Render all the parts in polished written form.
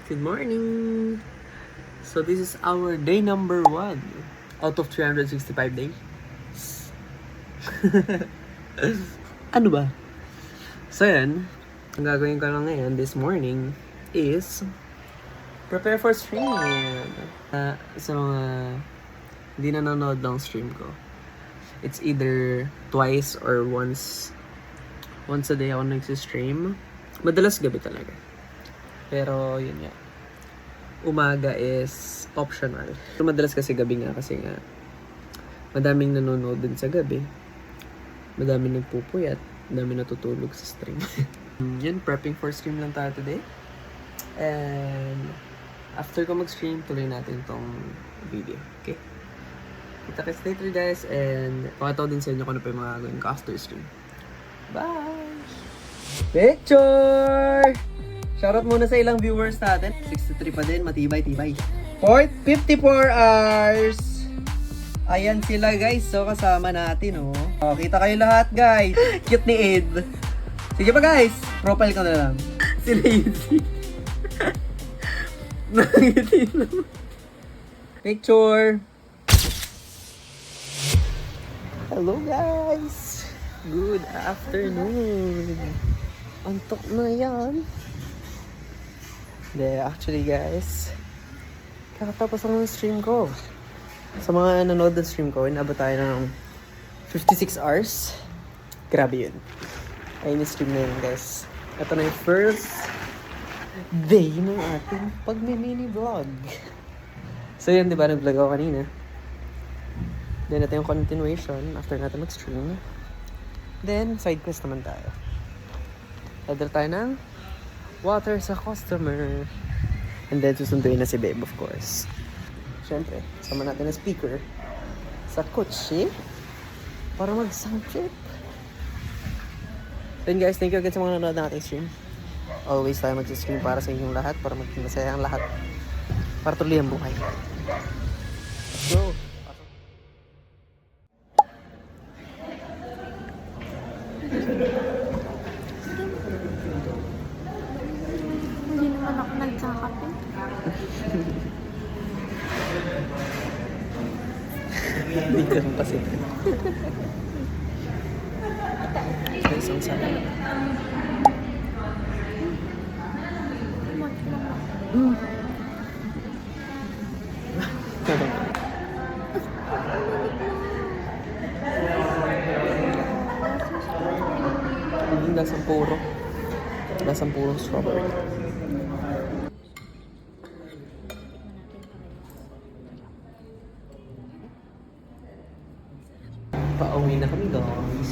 Good morning! So this is our day number 1 out of 365 days. Ano ba? So yan, ang gagawin ko lang ngayon this morning is prepare for stream. Sa mga hindi nanonood ng stream ko, it's either twice or once a day ako nagsistream. Madalas gabi talaga. Pero yun nga, umaga is optional. Madalas kasi gabi nga kasi nga madaming nanonood din sa gabi. Madaming nagpupuyat, madaming natutulog sa stream. Yun, prepping for stream lang tayo today. And after ko mag-stream, tuloy natin tong video. Okay? Kita-kits later guys, and pakataw din sa inyo kung ano pa yung mga gagawin ko after stream. Bye! Picture! Shoutout muna sa ilang viewers natin. 63 pa din, matibay-tibay. 54 hours! Ayan sila guys, so kasama natin oh. Oh, kita kayo lahat guys. Cute ni Ed. Sige pa guys, profile ko na lang. Si Lazy. Nakangiti naman. Picture! Hello guys! Good afternoon! Antok na yan. Actually guys, kakatapos lang ng stream ko. Sa mga nanood ng stream ko, inabot tayo ng 56 hours. Grabe yun. Ayun yung stream na yun guys. Ito na yung first day ng ating pag-mini vlog. So yun, diba, nag-vlog ako kanina. Then ito yung continuation after natin mag-stream. Then side quest naman tayo. Order tayo ng water sa customer. And then susunduin na si Babe, of course. Siyempre, sama natin na speaker sa kotse para mag-sound trip. Then guys, thank you again sa mga nanonood ng ating stream. Always tayo mag-stream para sa inyong lahat, para maging masaya ang lahat, para tuloy ang buhay. Let's go! Hindi naman ako nagkakape. Hindi ka rin kasi. Guys, ang sarap. Hindi lasang puro. Lasang puro strawberry. Pauwi na kami guys.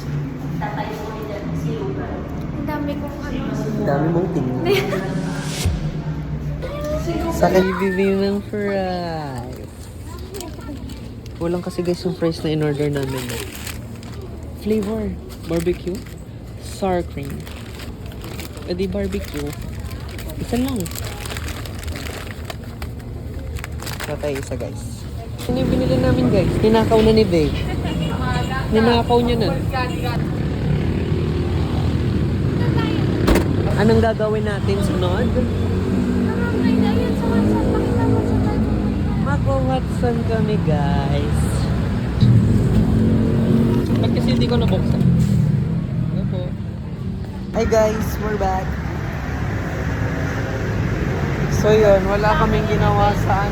Ang dami kong ano. Ang dami mong tingin. Sa akin bibili ng fries. Walang kasi guys yung fries na in-order namin. Flavor, barbecue, sour cream. Di barbecue. Isa lang. Patay isa guys. Ano yung binili namin guys? Ninakaw na ni Babe. Ninakaw niya na. Anong gagawin natin sunod? Mag-Watson kami guys. Ba't kasi hindi ko nabuksan? Ano po? Hi guys, we're back. So yun, wala kaming ginawa sa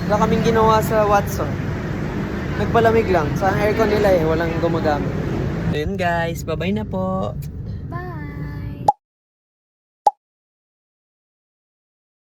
wala kaming ginawa sa Watson. Nagpalamig lang. Sa aircon nila walang gumagamit. So yun guys, bye-bye na po.